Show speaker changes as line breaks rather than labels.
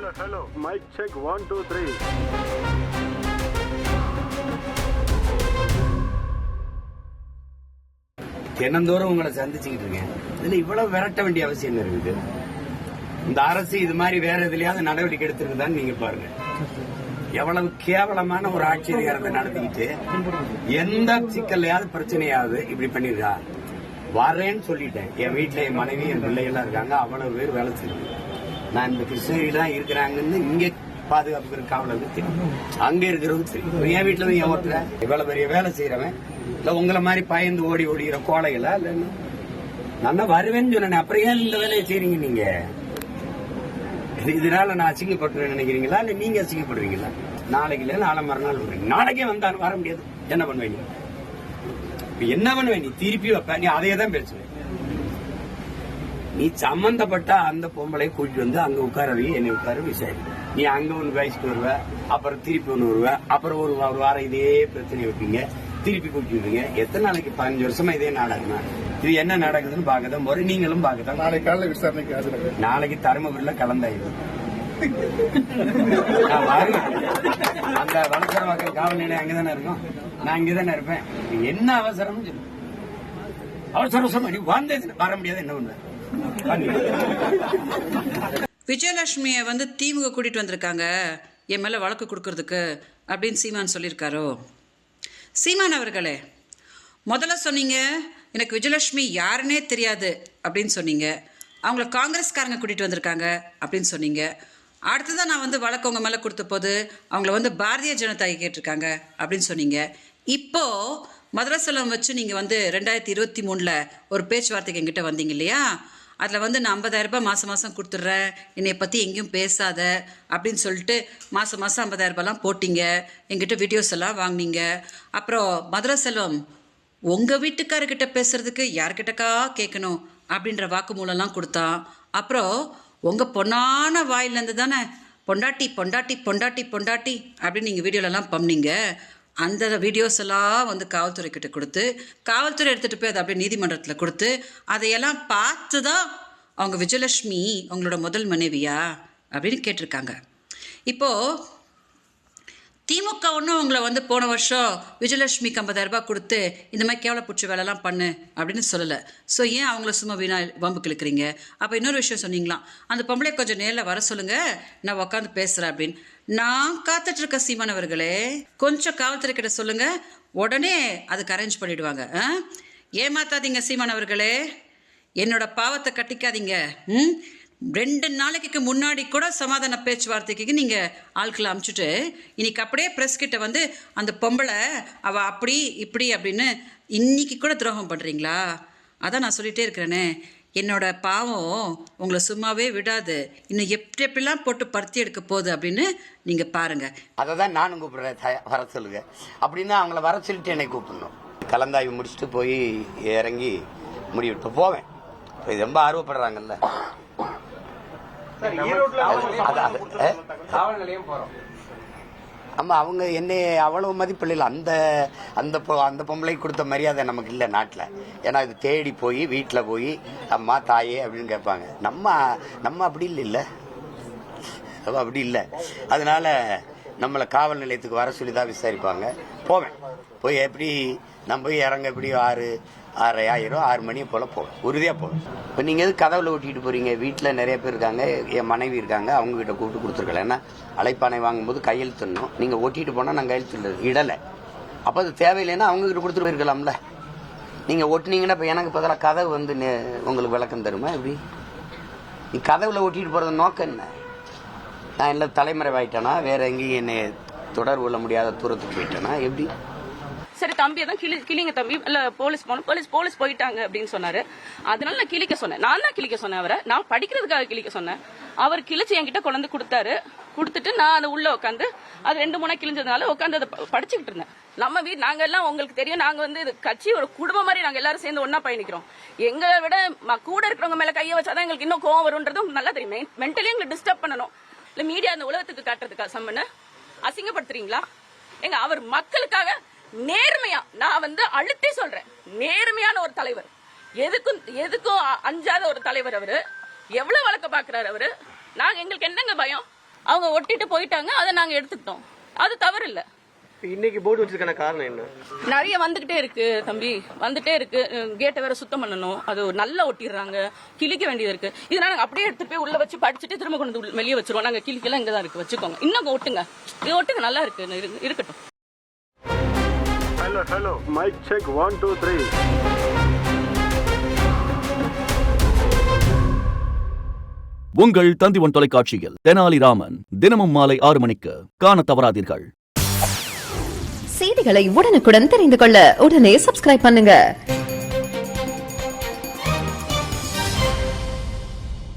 Hello. Mic check 1 2 3.
தினந்தோறும் உங்களை சந்திச்சுக்கிட்டு இருக்கேன். இதுல இவ்வளவு விரட்ட வேண்டிய அவசியம் இருக்குது. இந்த அரசு இது மாதிரி வேற எதுலயாவது நடவடிக்கை எடுத்திருக்குதான்னு நீங்க பாருங்க. எவ்வளவு கேவலமான ஒரு ஆட்சி அதிகாரத்தை நடத்திக்கிட்டு எந்த சிக்கல்லையாவது பிரச்சனையாவது இப்படி பண்ணிருக்கா? வரேன்னு சொல்லிட்டேன். என் வீட்டுல என் மனைவி என் பிள்ளைகள்லாம் இருக்காங்க. அவ்வளவு பேர் வேலை செய்யுது. நான் இந்த கிருஷ்ணகிரி தான் இருக்கிறாங்கன்னு இங்க பாதுகாப்பு காவலருக்கு தெரியும், அங்க இருக்கிறவங்க தெரியும். என் வீட்டுல என் ஓட்டுற இவ்வளவு பெரிய வேலை செய்யறவன் இல்ல உங்களை மாதிரி பயந்து ஓடி ஓடிக்கிற கோழைகளா? இல்ல நான் வருவேன்னு சொன்னேன். அப்புறம் ஏன் இந்த வேலையை செய்றீங்க நீங்க? இதனால நான் அசிங்கப்பட்டு நினைக்கிறீங்களா? இல்ல நீங்க அசிங்கப்படுவீங்களா? நாளைக்கு இல்ல நாளை மறுநாள் வருவீங்க. நாளைக்கே வந்தாலும் வர முடியாது. என்ன பண்ணுவீங்க? என்ன பண்ணுவேன்? நீ திருப்பி வைப்ப. நீ அதையே தான் பேசுவேன். நீ சம்பந்தப்பட்ட அந்த பொம்பளை கூட்டிட்டு வந்து அங்க உட்காரவி என்னை உட்கார விசாரி. நீ அங்க ஒண்ணு பேசிட்டு வருவ, அப்புறம் திருப்பி ஒண்ணு வருவ, அப்புறம் ஒரு வாரம் இதே பிரச்சனை வைப்பீங்க, திருப்பி கூட்டிடுவீங்க. எத்தனை நாளைக்கு? 15 வருஷமா இதே நாடகமா? இது என்ன நடக்குதுன்னு பாக்கதான் போற. நீங்களும் பாக்கதான்.
நாளைக்கு காலையில் விசாரணைக்கு
நாளைக்கு தருமபுரியில கலந்தாயிடும். அந்த வளசர மக்கள் காவல் நிலையம் அங்கதானே இருக்கும். நான் இங்கதானே இருப்பேன். என்ன அவசரம் சொல்லு. அவசரம் நீ வந்தது வர முடியாது. என்ன ஒண்ணு
விஜயலட்சுமியை வந்து திமுக கூட்டிட்டு வந்திருக்காங்க என் மேல வழக்கு கொடுக்கறதுக்கு அப்படின்னு சீமான் சொல்லியிருக்காரோ? சீமான் அவர்களே, முதல்ல சொன்னீங்க எனக்கு விஜயலட்சுமி யாருன்னே தெரியாது அப்படின்னு சொன்னீங்க. அவங்கள காங்கிரஸ்காரங்க கூட்டிட்டு வந்திருக்காங்க அப்படின்னு சொன்னீங்க. அடுத்ததான் நான் வந்து வழக்கு உங்க மேல கொடுத்த போது அவங்கள வந்து பாரதிய ஜனதா கேட்டிருக்காங்க அப்படின்னு சொன்னீங்க. இப்போ மதுரசலம் வச்சு நீங்க வந்து 2023 ஒரு பேச்சுவார்த்தைக்கு என்கிட்ட வந்தீங்க இல்லையா? அதில் வந்து நான் 50,000 ரூபாய் மாதம் கொடுத்துட்றேன், என்னை பற்றி எங்கேயும் பேசாத அப்படின்னு சொல்லிட்டு மாதம் 50,000 ரூபாய்லாம் போட்டிங்க. எங்கிட்ட வீடியோஸ் எல்லாம் வாங்கினீங்க. அப்புறம் மதுரை செல்வம் உங்கள் வீட்டுக்காரர்கிட்ட பேசுறதுக்கு யார்கிட்டக்கா கேட்கணும் அப்படின்ற வாக்குமூலம்லாம் கொடுத்தான். அப்புறம் உங்கள் பொண்ணான வாயிலேருந்து தானே பொண்டாட்டி பொண்டாட்டி பொண்டாட்டி பொண்டாட்டி அப்படின்னு நீங்கள் வீடியோலலாம் பண்ணீங்க. அந்த வீடியோஸ் எல்லாம் வந்து காவல்துறைக்கிட்ட கொடுத்து காவல்துறை எடுத்துகிட்டு போய் அதை அப்படியே நீதிமன்றத்தில் கொடுத்து அதையெல்லாம் பார்த்து தான் அவங்க விஜயலட்சுமி அவங்களோட முதல் மனைவியா அப்படின்னு கேட்டிருக்காங்க. இப்போது திமுக ஒன்றும் அவங்கள வந்து போன வருஷம் விஜயலட்சுமிக்கு 50,000 ரூபாய் கொடுத்து இந்த மாதிரி கேவலப்பூச்சி வேலைலாம் பண்ணு அப்படின்னு சொல்லலை. ஸோ ஏன் அவங்கள சும்மா வீணா வம்பு கிழக்கிறீங்க? அப்போ இன்னொரு விஷயம் சொன்னீங்களாம், அந்த பொம்பளை கொஞ்சம் நேரில் வர சொல்லுங்க, நான் உட்காந்து பேசுகிறேன் அப்படின்னு. நான் காத்துட்டு இருக்க சீமான் அவர்களே, கொஞ்சம் காவல்துறை கிட்ட சொல்லுங்க, உடனே அதுக்கு அரேஞ்ச் பண்ணிடுவாங்க. ஏமாத்தாதீங்க சீமான் அவர்களே, என்னோட பாவத்தை கட்டிக்காதீங்க. 2 நாளைக்கு முன்னாடி கூட சமாதான பேச்சுவார்த்தைக்கு நீங்கள் ஆட்களை அமுச்சுட்டு இன்னைக்கு அப்படியே ப்ரெஸ் கிட்ட வந்து அந்த பொம்பளை அவள் அப்படி இப்படி அப்படின்னு இன்னைக்கு கூட துரோகம் பண்ணுறீங்களா? அதான் நான் சொல்லிகிட்டே இருக்கிறேனே, என்னோட பாவம் உங்களை சும்மாவே விடாது. இன்னும் எப்படிலாம் போட்டு பருத்தி எடுக்க போகுது அப்படின்னு நீங்கள் பாருங்கள்.
அதை தான் நானும் கூப்பிடுறேன், வர சொல்லுங்க அப்படின்னா. அவங்கள வர சொல்லிட்டு என்னை கூப்பிடணும். கலந்தாய்வு முடிச்சுட்டு போய் இறங்கி முடிவிட்டு போவேன். இது ரொம்ப ஆர்வப்படுறாங்கல்ல. ஆமா, அவங்க என்னை அவ்வளவு மதிப்பில்லை. அந்த அந்த அந்த பொம்பளை கொடுத்த மரியாதை நமக்கு இல்லை நாட்டில். ஏன்னா இது தேடி போய் வீட்டில் போய் அம்மா தாயே அப்படின்னு கேட்பாங்க. நம்ம அப்படி இல்லை, அப்படி இல்லை. அதனால நம்மளை காவல் நிலையத்துக்கு வர சொல்லி தான் விசாரிப்பாங்க. போவேன். போய் எப்படி நான் போய் இறங்க எப்படி 6 மணி போல போவேன், உறுதியாக போவேன். இப்போ நீங்கள் எது கதவுல ஓட்டிகிட்டு போகிறீங்க? வீட்டில் நிறைய பேர் இருக்காங்க, என் மனைவி இருக்காங்க, அவங்ககிட்ட கூப்பிட்டு கொடுத்துருக்கல. ஏன்னா அழைப்பானை வாங்கும்போது கையெழுத்துடணும். நீங்கள் ஓட்டிகிட்டு போனால் நான் கையெழுத்து இடலை. அப்போ அது தேவையில்லைன்னா அவங்ககிட்ட கொடுத்துட்டு போயிருக்கலாம்ல. நீங்கள் ஓட்டினீங்கன்னா இப்போ எனக்கு பதிலாக கதவு வந்து உங்களுக்கு விளக்கம் தருமா? எப்படி நீ கதவுல ஓட்டிகிட்டு போகிறது நோக்கம் என்ன? நான் எல்லாம் தலைமறைவாயிட்டேனா? வேற எங்கேயும் என்னை தொடர்பு கொள்ள முடியாத தூரத்துக்கு போயிட்டேனா? எப்படி?
சரி தம்பி தான் கிளிங்க தம்பி, இல்ல போலீஸ் போனோம், போலீஸ் போயிட்டாங்க அப்படின்னு சொன்னாரு. அதனால நான் கிளிக்க சொன்னேன். நான் தான் கிளிக்க சொன்னேன் அவரை. நான் படிக்கிறதுக்காக கிளிக்க சொன்னேன். அவர் கிழிச்சு என்கிட்ட கொண்டு வந்து கொடுத்தாரு. கொடுத்துட்டு நான் அதை உள்ள உட்காந்து அது 2-3 கிழிஞ்சதுனால உட்காந்து அதை படிச்சுக்கிட்டு இருந்தேன். நம்ம நாங்க எல்லாம் உங்களுக்கு தெரியும், நாங்க வந்து கட்சி ஒரு குடும்பம் மாதிரி நாங்க எல்லாரும் சேர்ந்து ஒன்னா பயணிக்கிறோம். எங்களை விட கூட இருக்கிறவங்க மேல கையை வச்சாதான் எங்களுக்கு இன்னும் கோவம் வரும்ன்றது நல்லா தெரியும். மென்டலி எங்களுக்கு டிஸ்டர்ப் பண்ணணும். இல்ல மீடியா அந்த உலகத்துக்கு காட்டுறதுக்கா சம்மன்னு அசிங்கப்படுத்துறீங்களா? எங்க அவர் மக்களுக்காக நேர்மையா, நான் வந்து அழுத்தி சொல்றேன், நேர்மையான ஒரு தலைவர், எதுக்கும் அஞ்சாத ஒரு தலைவர் அவரு. எவ்வளவு வழக்க பாக்குறாரு அவரு. நாங்க எங்களுக்கு என்னங்க பயம்? அவங்க ஒட்டிட்டு போயிட்டாங்க, அதை நாங்க எடுத்துக்கிட்டோம். அது தவறு இல்ல.
இன்னைக்கு போர்டு வச்சிருக்கான காரணம் என்ன?
நிறைய வந்துகிட்டே இருக்கு தம்பி, வந்துட்டே இருக்கு. கேட்டை வேற சுத்தம் பண்ணணும், அது நல்லா ஒட்டிடுறாங்க, கிழிக்க வேண்டியது இருக்கு. இதனால நாங்க அப்படியே எடுத்துட்டு போய் உள்ள வச்சு படிச்சுட்டு திரும்ப கொண்டு வந்து வெளியே வச்சிருவோம். நாங்க கிழிக்கலாம் இங்கதான் இருக்கு, வச்சுக்கோங்க. இன்னும் ஒட்டுங்க, இது ஒட்டுங்க, நல்லா இருக்கு, இருக்கட்டும்.
Hello mike check 1 2 3.
உங்கள் தந்திவன் தொலைக்காட்சியில் தெனாலிராமன் தினமும் மாலை 6 மணிக்கு காண தவறாதீர்கள்.
செய்திகளை உடனுக்குடன் தெரிந்து கொள்ள உடனே சப்ஸ்கிரைப் பண்ணுங்க.